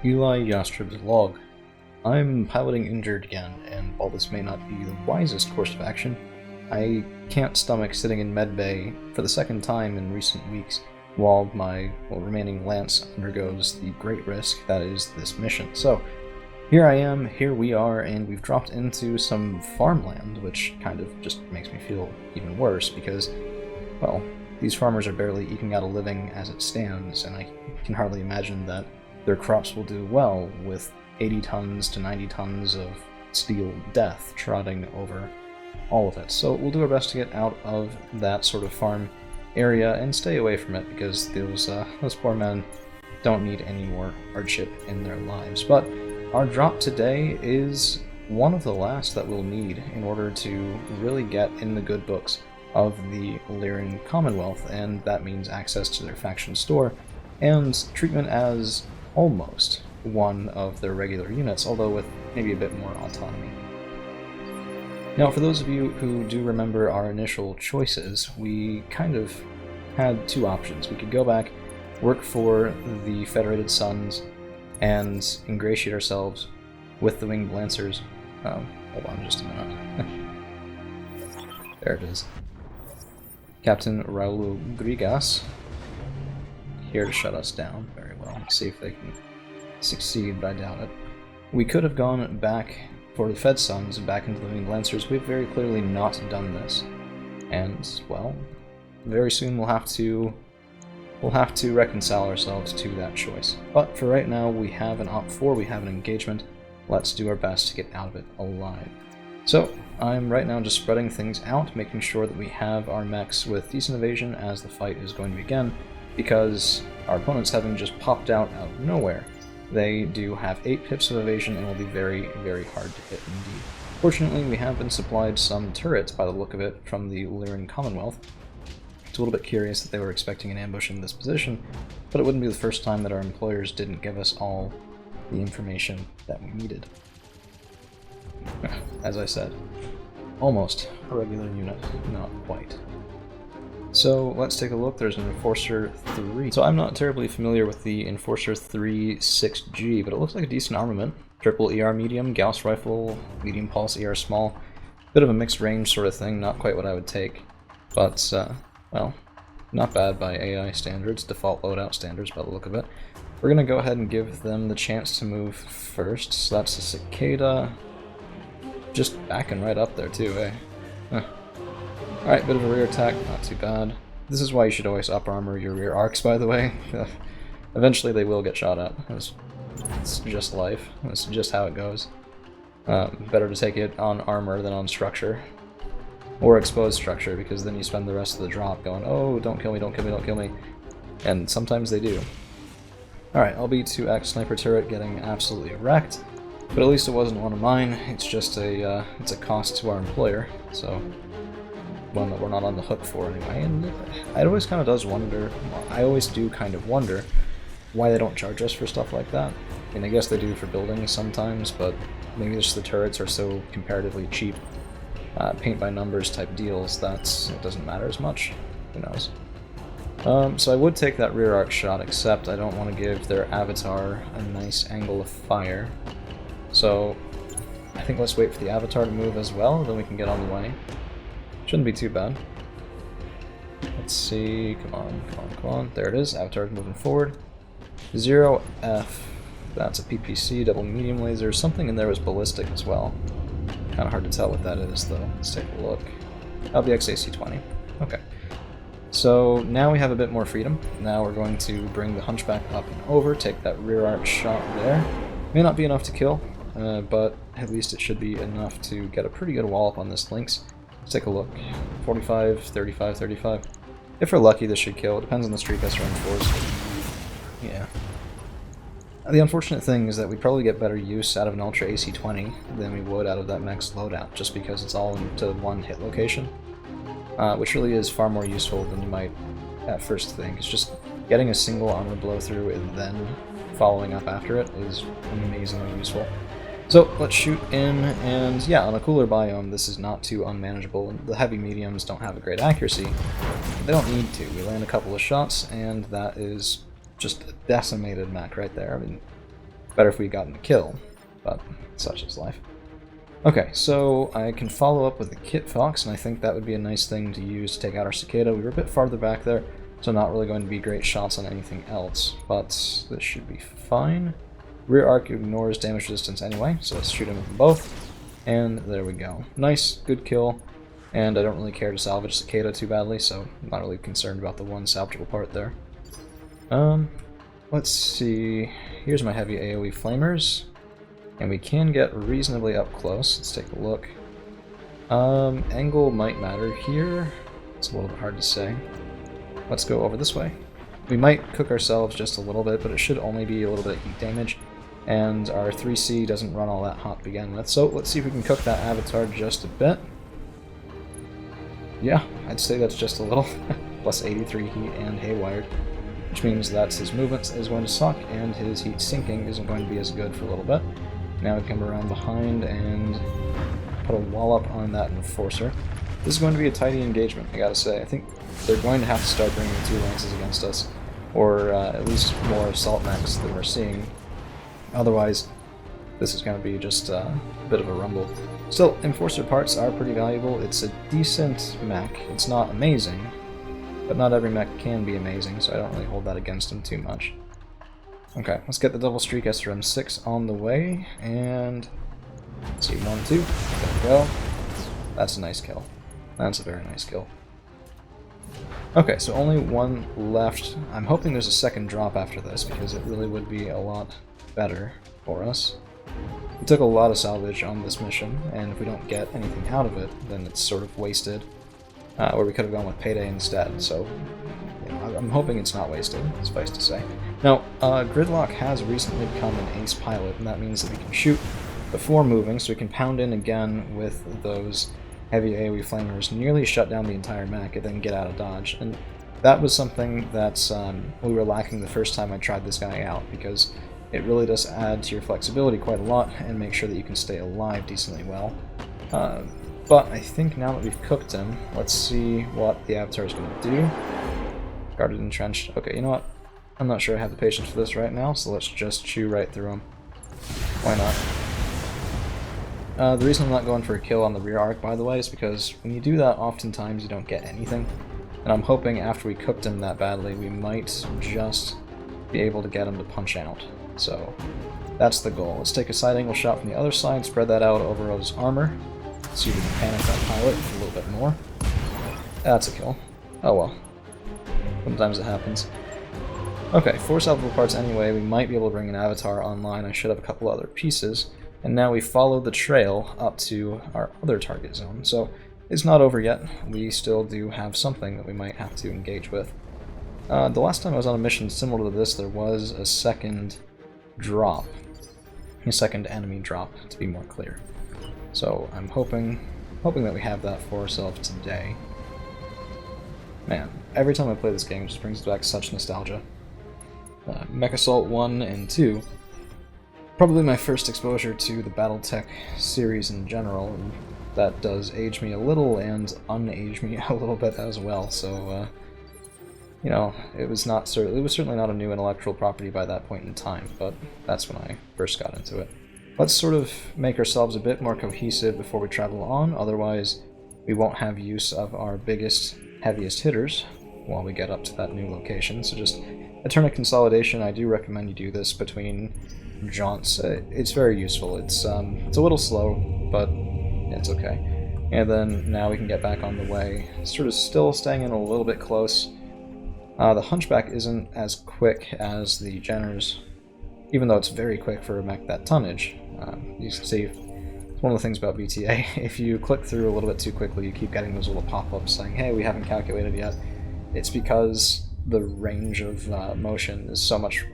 Eli Yastrib's log. I'm piloting injured again, and while this may not be the wisest course of action, I can't stomach sitting in medbay for the second time in recent weeks while my remaining lance undergoes the great risk that is this mission. So here I am, here we are, and we've dropped into some farmland, which kind of just makes me feel even worse because, well, these farmers are barely eking out a living as it stands, and I can hardly imagine that their crops will do well with 80 tons to 90 tons of steel death trotting over all of it. So we'll do our best to get out of that sort of farm area and stay away from it because those poor men don't need any more hardship in their lives. But our drop today is one of the last that we'll need in order to really get in the good books of the Illyrian Commonwealth, and that means access to their faction store and treatment as almost one of their regular units, although with maybe a bit more autonomy. Now, for those of you who do remember our initial choices, we kind of had two options. We could go back, work for the Federated Sons, and ingratiate ourselves with the Winged Lancers. Hold on just a minute. There it is. Captain Raul Grigas, here to shut us down. Very well. Let's see if they can succeed, but I doubt it. We could have gone back for the Fed Sons and back into the Winged Lancers. We've very clearly not done this. And, well, very soon we'll have to reconcile ourselves to that choice. But for right now, we have an Op4, we have an engagement. Let's do our best to get out of it alive. So, I'm right now just spreading things out, making sure that we have our mechs with decent evasion as the fight is going to begin, because our opponents having just popped out of nowhere. They do have 8 pips of evasion and will be very, very hard to hit indeed. Fortunately, we have been supplied some turrets by the look of it from the Illyrian Commonwealth. It's a little bit curious that they were expecting an ambush in this position, but it wouldn't be the first time that our employers didn't give us all the information that we needed. As I said, almost a regular unit, not quite. So let's take a look. There's an Enforcer 3. So I'm not terribly familiar with the Enforcer 3 6G, but it looks like a decent armament. Triple ER medium, Gauss rifle, medium pulse ER small. Bit of a mixed range sort of thing, not quite what I would take. But, well, not bad by AI standards, default loadout standards by the look of it. We're going to go ahead and give them the chance to move first. So that's a Cicada. Just backing right up there too, eh? Huh. Alright, bit of a rear attack, not too bad. This is why you should always up armor your rear arcs, by the way. Eventually they will get shot at. It's just life. That's just how it goes. Better to take it on armor than on structure. Or exposed structure, because then you spend the rest of the drop going, oh, don't kill me, don't kill me, don't kill me. And sometimes they do. Alright, LB2X sniper turret getting absolutely wrecked. But at least it wasn't one of mine. It's just it's a cost to our employer, so one that we're not on the hook for anyway. And it always kind of does wonder, well, I always do kind of wonder why they don't charge us for stuff like that. I mean, I guess they do for buildings sometimes, but maybe just the turrets are so comparatively cheap, paint by numbers type deals, that it doesn't matter as much. Who knows? So I would take that rear arc shot, except I don't want to give their avatar a nice angle of fire. So I think let's wait for the avatar to move as well, then we can get on the way. Shouldn't be too bad. Let's see, come on, come on, come on. There it is, avatar's moving forward. 0F, that's a PPC, double medium laser. Something in there was ballistic as well. Kind of hard to tell what that is though. Let's take a look. LBX AC-20. Okay. So now we have a bit more freedom. Now we're going to bring the Hunchback up and over, take that rear arc shot there. May not be enough to kill, but at least it should be enough to get a pretty good wallop on this Lynx. Let's take a look. 45, 35, 35. If we're lucky, this should kill. It depends on the streak us run for. Yeah. The unfortunate thing is that we'd probably get better use out of an Ultra AC-20 than we would out of that Mech's loadout, just because it's all into one hit location. Which really is far more useful than you might at first think. It's just getting a single armor blow through and then following up after it is amazingly useful. So let's shoot in, and yeah, on a cooler biome this is not too unmanageable. The heavy mediums don't have a great accuracy, but they don't need to. We land a couple of shots and that is just a decimated mech right there. I mean, Better if we had gotten the kill, but such is life. Okay, so I can follow up with the Kit Fox, and I think that would be a nice thing to use to take out our Cicada. We were a bit farther back there, so not really going to be great shots on anything else, but this should be fine. Rear arc ignores damage resistance anyway, so let's shoot him with them both. And there we go. Nice, good kill. And I don't really care to salvage Cicada too badly, so I'm not really concerned about the one salvageable part there. Let's see. Here's my heavy AoE flamers. And we can get reasonably up close. Let's take a look. Angle might matter here. It's a little bit hard to say. Let's go over this way. We might cook ourselves just a little bit, but it should only be a little bit of heat damage. And our 3C doesn't run all that hot to begin with. So let's see if we can cook that avatar just a bit. Yeah, I'd say that's just a little. Plus 83 heat and haywired. Which means that his movement is going to suck, and his heat sinking isn't going to be as good for a little bit. Now we come around behind and put a wall up on that Enforcer. This is going to be a tidy engagement, I gotta say. I think they're going to have to start bringing 2 lances against us, or at least more assault mechs than we're seeing. Otherwise, this is going to be just a bit of a rumble. Still, Enforcer parts are pretty valuable. It's a decent mech. It's not amazing, but not every mech can be amazing, so I don't really hold that against him too much. Okay, let's get the Double Streak SRM-6 on the way, and let's see, 1, 2, there we go. That's a nice kill. That's a very nice kill. Okay, so only 1 left. I'm hoping there's a second drop after this, because it really would be a lot better for us. We took a lot of salvage on this mission, and if we don't get anything out of it, then it's sort of wasted. Or we could have gone with Payday instead, so you know, I'm hoping it's not wasted, suffice to say. Now, Gridlock has recently become an ace pilot, and that means that we can shoot before moving, so we can pound in again with those heavy AoE flamers, nearly shut down the entire mech, and then get out of dodge. And that was something that we were lacking the first time I tried this guy out, because it really does add to your flexibility quite a lot, and make sure that you can stay alive decently well. But I think now that we've cooked him, let's see what the Avatar is going to do. Guarded entrenched. Okay, you know what? I'm not sure I have the patience for this right now, so let's just chew right through him. Why not? The reason I'm not going for a kill on the rear arc, by the way, is because when you do that, oftentimes you don't get anything. And I'm hoping after we cooked him that badly, we might just be able to get him to punch out. So that's the goal. Let's take a side angle shot from the other side, spread that out over his armor. See if we can panic that pilot a little bit more. That's a kill. Oh well. Sometimes it happens. Okay, 4 salvageable parts anyway. We might be able to bring an Avatar online. I should have a couple other pieces. And now we follow the trail up to our other target zone. So it's not over yet. We still do have something that we might have to engage with. The last time I was on a mission similar to this, there was a second drop. A second enemy drop, to be more clear. So I'm hoping that we have that for ourselves today. Man, every time I play this game, it just brings back such nostalgia. Mech Assault 1 and 2, probably my first exposure to the Battletech series in general, and that does age me a little and unage me a little bit as well, so you know, it was certainly not a new intellectual property by that point in time, but that's when I first got into it. Let's sort of make ourselves a bit more cohesive before we travel on, otherwise we won't have use of our biggest, heaviest hitters while we get up to that new location. So just a turn of consolidation. I do recommend you do this between jaunts. It's very useful. It's a little slow, but it's okay. And then now we can get back on the way, sort of still staying in a little bit close. The Hunchback isn't as quick as the Jenners, even though it's very quick for a mech that tonnage. You can see, it's one of the things about BTA, if you click through a little bit too quickly, you keep getting those little pop-ups saying, hey, we haven't calculated yet. It's because the range of motion is so much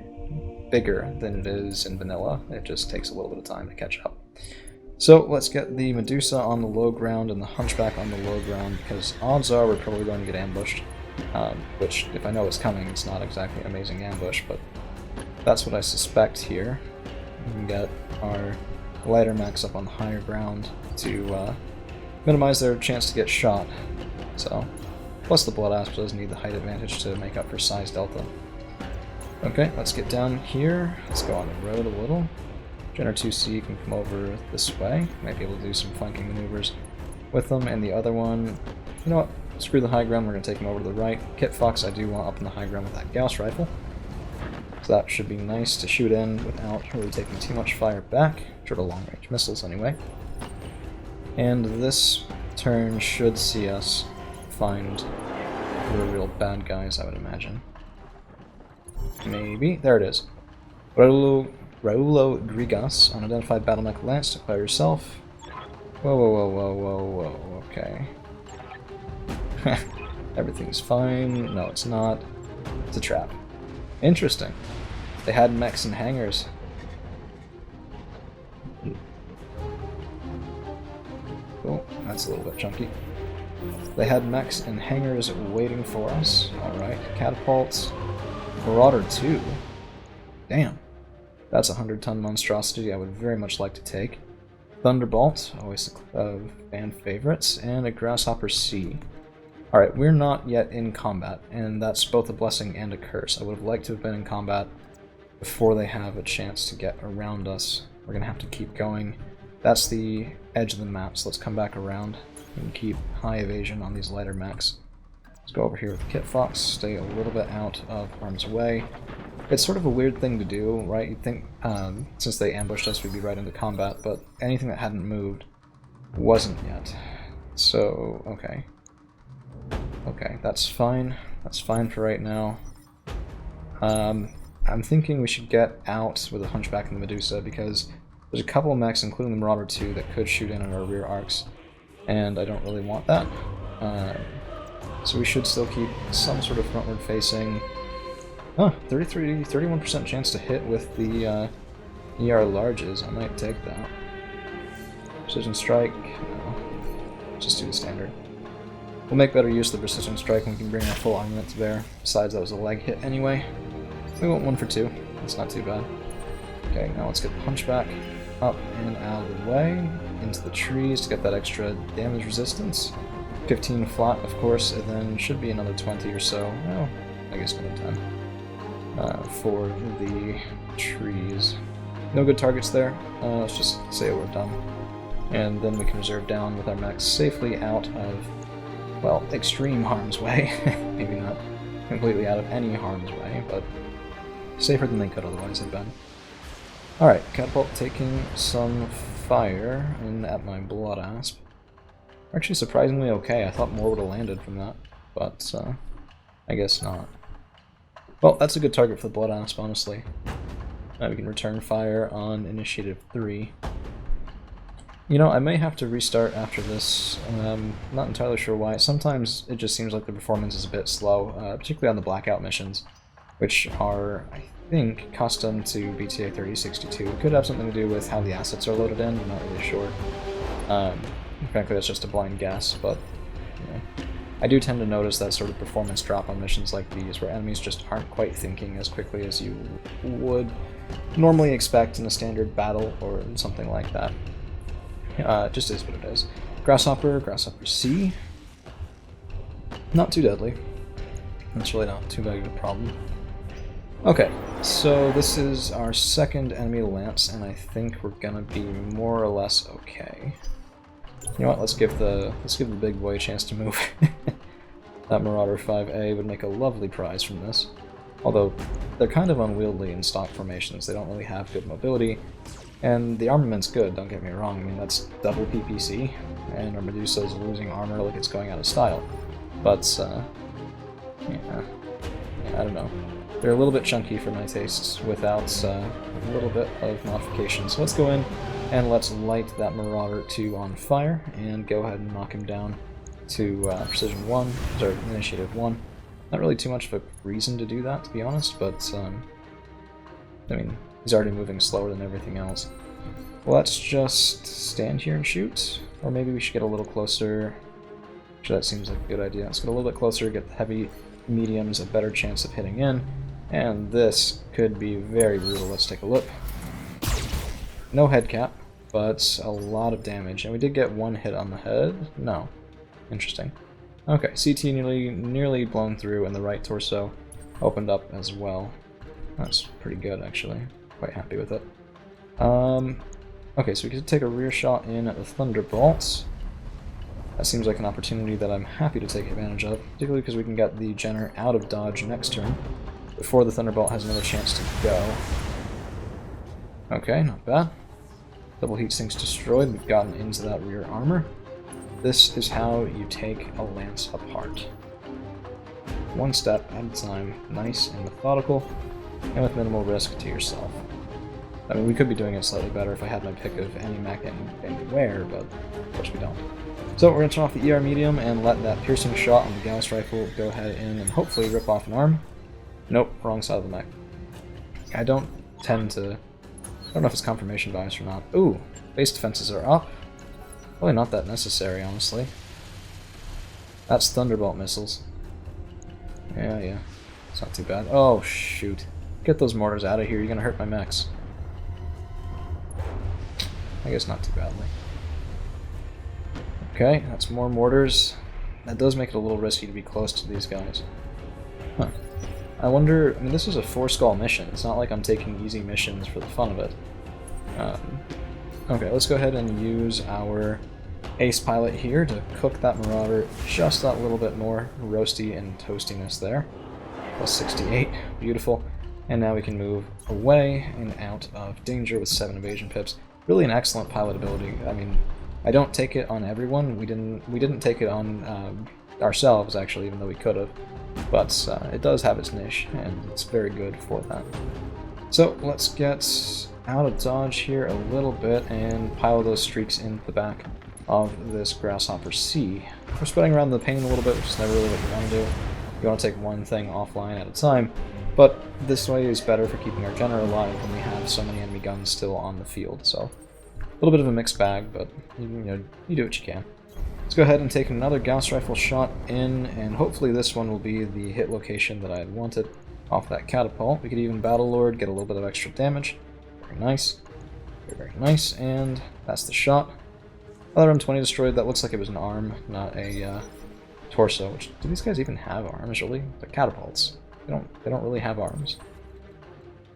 bigger than it is in vanilla. It just takes a little bit of time to catch up. So let's get the Medusa on the low ground and the Hunchback on the low ground, because odds are we're probably going to get ambushed. Which, if I know it's coming, it's not exactly an amazing ambush, but that's what I suspect here. We can get our lighter mechs up on the higher ground to minimize their chance to get shot. So, plus the Blood Asp does need the height advantage to make up for size delta. Okay, let's get down here. Let's go on the road a little. Jenner 2C can come over this way. Might be able to do some flanking maneuvers with them. And the other one, you know what? Screw the high ground, we're going to take him over to the right. Kit Fox I do want up in the high ground with that Gauss rifle. So that should be nice to shoot in without really taking too much fire back. Short of long-range missiles anyway. And this turn should see us find the real bad guys, I would imagine. Maybe. There it is. Raulo Grigas, unidentified Battletech Lance, took by yourself. Whoa, whoa, whoa, whoa, whoa, whoa, okay. Everything's fine. No, it's not. It's a trap. Interesting. They had mechs and hangars. Oh, that's a little bit chunky. They had mechs and hangars waiting for us. Alright, catapults. Marauder 2. Damn. That's a 100-ton monstrosity I would very much like to take. Thunderbolt, always a fan favorites, and a Grasshopper C. Alright, we're not yet in combat, and that's both a blessing and a curse. I would have liked to have been in combat before they have a chance to get around us. We're going to have to keep going. That's the edge of the map, so let's come back around and keep high evasion on these lighter mechs. Let's go over here with Kit Fox, stay a little bit out of harm's way. It's sort of a weird thing to do, right? You'd think, since they ambushed us, we'd be right into combat, but anything that hadn't moved wasn't yet. So, okay. Okay, that's fine. That's fine for right now. I'm thinking we should get out with a Hunchback and the Medusa, because there's a couple of mechs, including the Marauder 2, that could shoot in on our rear arcs, and I don't really want that. So we should still keep some sort of frontward facing. Oh, 31% chance to hit with the ER larges. I might take that. Precision strike. No. Just do the standard. We'll make better use of the precision strike when we can bring our full armament to bear. Besides, that was a leg hit anyway. We went 1 for 2. That's not too bad. Okay, now let's get the Hunchback up and out of the way, into the trees to get that extra damage resistance. 15 flat, of course, and then should be another 20 or so. Well, I guess another 10 for the trees. No good targets there. Let's just say we're done. And then we can reserve down with our mechs safely out of, well, extreme harm's way. Maybe not completely out of any harm's way, but safer than they could otherwise have been. Alright, catapult taking some fire in at my blood asp. Actually surprisingly okay. I thought more would have landed from that, but I guess not. Well, that's a good target for the blood asp, honestly. Now we can return fire on initiative 3. You know, I may have to restart after this. Not entirely sure why. Sometimes it just seems like the performance is a bit slow, particularly on the blackout missions, which are, I think, custom to BTA 3062. It could have something to do with how the assets are loaded in, I'm not really sure. Frankly, that's just a blind guess, but you know, I do tend to notice that sort of performance drop on missions like these, where enemies just aren't quite thinking as quickly as you would normally expect in a standard battle or something like that. It just is what it is. Grasshopper C. Not too deadly. That's really not too big of a problem. Okay, so this is our second enemy lance, and I think we're gonna be more or less okay. You know what? Let's give the big boy a chance to move. That Marauder 5A would make a lovely prize from this. Although they're kind of unwieldy in stock formations. They don't really have good mobility, and the armament's good. Don't get me wrong. I mean, that's double PPC, and our Medusa's losing armor like it's going out of style. But yeah, I don't know. They're a little bit chunky for my tastes without a little bit of modification. So let's go in and let's light that Marauder 2 on fire and go ahead and knock him down to Precision 1, or Initiative 1. Not really too much of a reason to do that, to be honest, but I mean, he's already moving slower than everything else. Let's just stand here and shoot, or maybe we should get a little closer. Actually, that seems like a good idea. Let's get a little bit closer, get the heavy mediums a better chance of hitting in, and this could be very brutal. Let's take a look. No head cap, but a lot of damage, and we did get one hit on the head. No. Interesting. Okay, CT nearly blown through, and the right torso opened up as well. That's pretty good, actually. Quite happy with it. Okay, so we could take a rear shot in at the Thunderbolts. That seems like an opportunity that I'm happy to take advantage of, particularly because we can get the Jenner out of dodge next turn, before the Thunderbolt has another chance to go. Okay, not bad. Double heat sinks destroyed, we've gotten into that rear armor. This is how you take a lance apart. One step at a time, nice and methodical, and with minimal risk to yourself. I mean, we could be doing it slightly better if I had my pick of any mech anywhere, but of course we don't. So we're going to turn off the ER medium and let that piercing shot on the Gauss rifle go ahead in and hopefully rip off an arm. Nope, wrong side of the mech. I don't tend to... I don't know if it's confirmation bias or not. Ooh, base defenses are up. Probably not that necessary, honestly. That's Thunderbolt missiles. Yeah. It's not too bad. Oh, shoot. Get those mortars out of here, you're going to hurt my mechs. I guess not too badly. Okay, that's more mortars. That does make it a little risky to be close to these guys. Huh. I wonder, I mean, this is a 4-skull mission. It's not like I'm taking easy missions for the fun of it. Okay, let's go ahead and use our ace pilot here to cook that Marauder just that little bit more roasty and toastiness there. Plus 68, beautiful. And now we can move away and out of danger with 7 evasion pips. Really an excellent pilot ability. I mean, I don't take it on everyone. We didn't take it on ourselves, actually, even though we could have. But it does have its niche, and it's very good for that. So let's get out of dodge here a little bit and pile those streaks into the back of this Grasshopper C. We're spreading around the pain a little bit, which is never really what you want to do. You want to take one thing offline at a time, but this way is better for keeping our Jenner alive when we have so many enemy guns still on the field. So a little bit of a mixed bag, but you do what you can. Let's go ahead and take another Gauss rifle shot in, and hopefully this one will be the hit location that I had wanted off that catapult. We could even Battle Lord, get a little bit of extra damage. Very nice. Very nice, and that's the shot. LRM 20 destroyed. That looks like it was an arm, not a torso. Which, do these guys even have arms, really? They're catapults. They don't really have arms.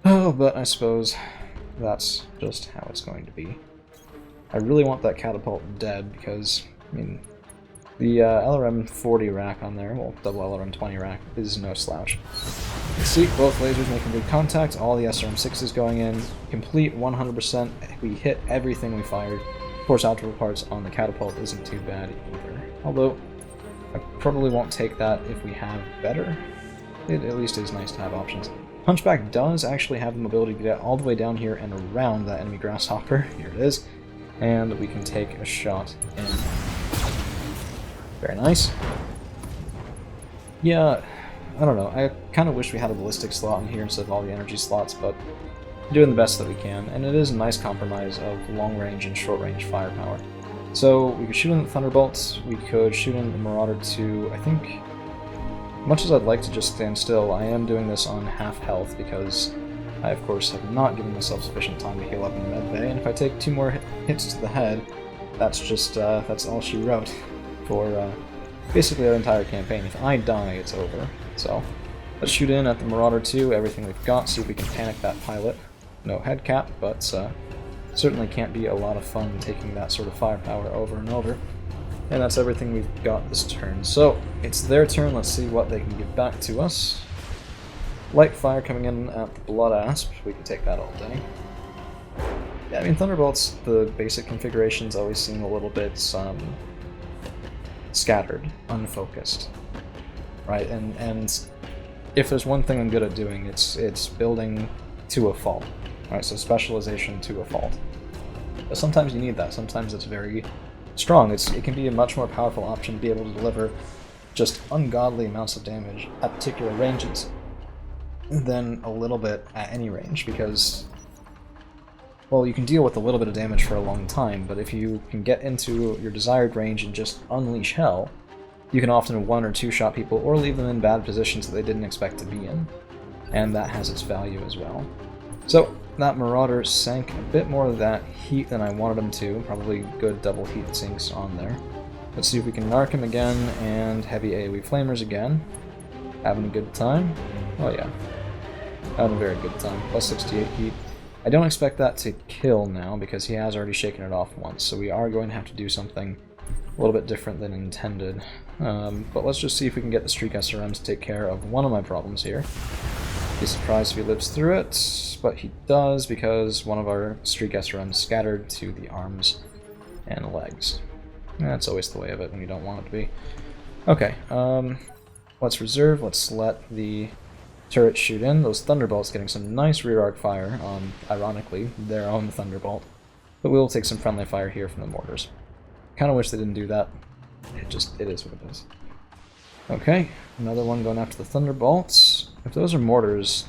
Oh, but I suppose that's just how it's going to be. I really want that catapult dead because, I mean, the LRM 40 rack on there, well, double LRM 20 rack, is no slouch. You can see both lasers making good contact, all the SRM 6s going in, complete 100%. We hit everything we fired. Of course, optical parts on the catapult isn't too bad either. Although, I probably won't take that if we have better. It at least is nice to have options. Hunchback does actually have the mobility to get all the way down here and around that enemy Grasshopper. Here it is. And we can take a shot in. Very nice. Yeah, I don't know. I kind of wish we had a ballistic slot in here instead of all the energy slots, but we're doing the best that we can. And it is a nice compromise of long-range and short-range firepower. So we could shoot in the Thunderbolts, we could shoot in the Marauder 2. I think, much as I'd like to just stand still, I am doing this on half health because I, of course, have not given myself sufficient time to heal up in the med bay, and if I take 2 more hits to the head, that's just, that's all she wrote for basically our entire campaign. If I die, it's over. So let's shoot in at the Marauder 2, everything we've got, see if we can panic that pilot. No head cap, but certainly can't be a lot of fun taking that sort of firepower over and over. And that's everything we've got this turn. So it's their turn, let's see what they can give back to us. Light fire coming in at the Blood Asp, we can take that all day. Yeah, I mean, Thunderbolts, the basic configurations always seem a little bit scattered, unfocused, right? And if there's one thing I'm good at doing, it's building to a fault, right? So specialization to a fault. But sometimes you need that. Sometimes it's very strong. It can be a much more powerful option to be able to deliver just ungodly amounts of damage at particular ranges than a little bit at any range, because, well, you can deal with a little bit of damage for a long time, but if you can get into your desired range and just unleash hell, you can often 1- or 2-shot people or leave them in bad positions that they didn't expect to be in, and that has its value as well. So that Marauder sank a bit more of that heat than I wanted him to, probably good double heat sinks on there. Let's see if we can narc him again, and heavy AoE flamers again. Having a good time? Oh yeah. Having a very good time. Plus 68 heat. I don't expect that to kill now because he has already shaken it off once, so we are going to have to do something a little bit different than intended. But let's just see if we can get the Streak SRMs to take care of one of my problems here. Be surprised if he lives through it, but he does because one of our Streak SRMs scattered to the arms and legs. That's always the way of it when you don't want it to be. Okay, let's reserve, let's let the turrets shoot in. Those Thunderbolts getting some nice rear arc fire on, ironically, their own Thunderbolt. But we will take some friendly fire here from the mortars. Kinda wish they didn't do that. It is what it is. Okay, another one going after the Thunderbolts. If those are mortars,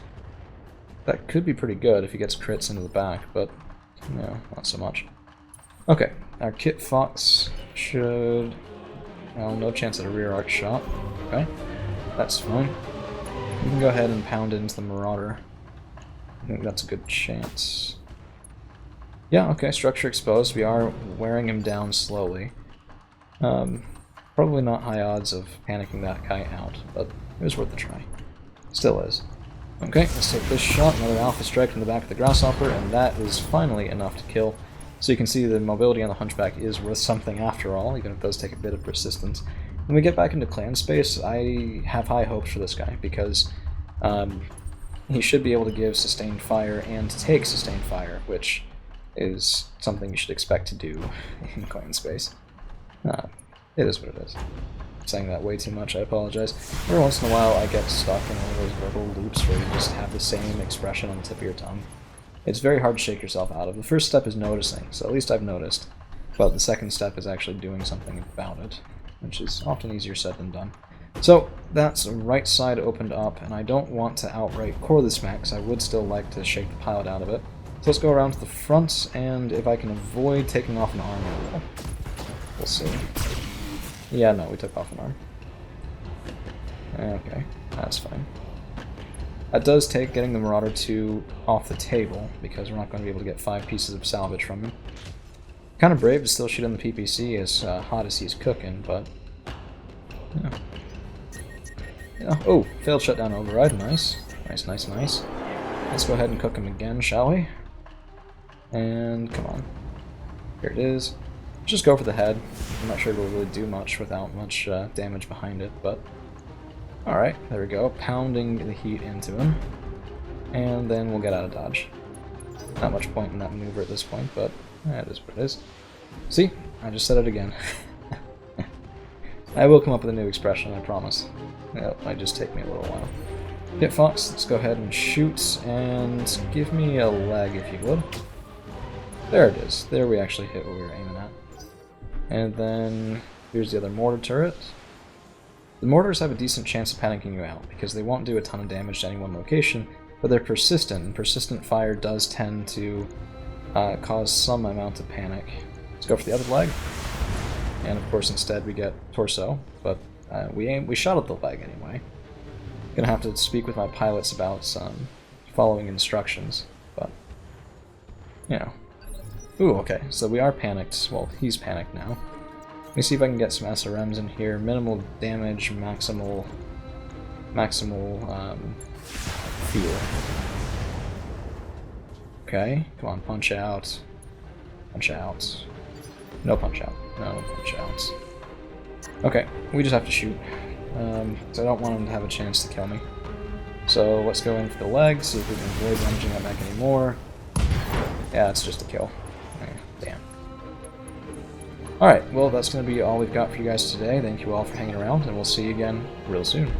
that could be pretty good if he gets crits into the back, but no, not so much. Okay, our Kit Fox should... well, no chance at a rear arc shot. Okay, that's fine. We can go ahead and pound into the Marauder. I think that's a good chance. Yeah, okay, structure exposed. We are wearing him down slowly. Probably not high odds of panicking that guy out, but it was worth a try. Still is. Okay, let's take this shot. Another Alpha Strike from the back of the Grasshopper, and that is finally enough to kill. So you can see the mobility on the Hunchback is worth something after all, even if it does take a bit of persistence. When we get back into clan space, I have high hopes for this guy, because he should be able to give sustained fire and take sustained fire, which is something you should expect to do in clan space. It is what it is. I'm saying that way too much, I apologize. Every once in a while I get stuck in one of those verbal loops where you just have the same expression on the tip of your tongue. It's very hard to shake yourself out of. The first step is noticing, so at least I've noticed. But the second step is actually doing something about it, which is often easier said than done. So, that's right side opened up, and I don't want to outright core this mech, because I would still like to shake the pilot out of it. So let's go around to the front, and if I can avoid taking off an arm, I will. We'll see. Yeah, no, we took off an arm. Okay, that's fine. That does take getting the Marauder 2 off the table, because we're not going to be able to get 5 pieces of salvage from him. Kind of brave to still shoot on the PPC as hot as he's cooking, but... yeah. Yeah. Oh, failed shutdown override, nice. Nice, nice, nice. Let's go ahead and cook him again, shall we? And come on. Here it is. Just go for the head. I'm not sure it'll really do much without much damage behind it, but... alright, there we go. Pounding the heat into him. And then we'll get out of dodge. Not much point in that maneuver at this point, but it is what it is. See? I just said it again. I will come up with a new expression, I promise. It might just take me a little while. Hit Fox, let's go ahead and shoot, and give me a leg if you would. There it is. There we actually hit what we were aiming at. And then here's the other mortar turret. The mortars have a decent chance of panicking you out, because they won't do a ton of damage to any one location, but they're persistent, and persistent fire does tend to cause some amount of panic. Let's go for the other leg. And of course instead we get torso, but we shot at the leg anyway. Gonna have to speak with my pilots about some following instructions, but you know. Ooh, okay, so we are panicked. Well, he's panicked now. Let me see if I can get some SRMs in here. Minimal damage, maximal fear. Okay, come on, punch out. Punch out. No punch out. No punch outs. Okay, we just have to shoot. So I don't want him to have a chance to kill me. So let's go in for the leg, see if we can avoid damaging that mech anymore. Yeah, it's just a kill. Damn. Alright, well that's going to be all we've got for you guys today. Thank you all for hanging around, and we'll see you again real soon.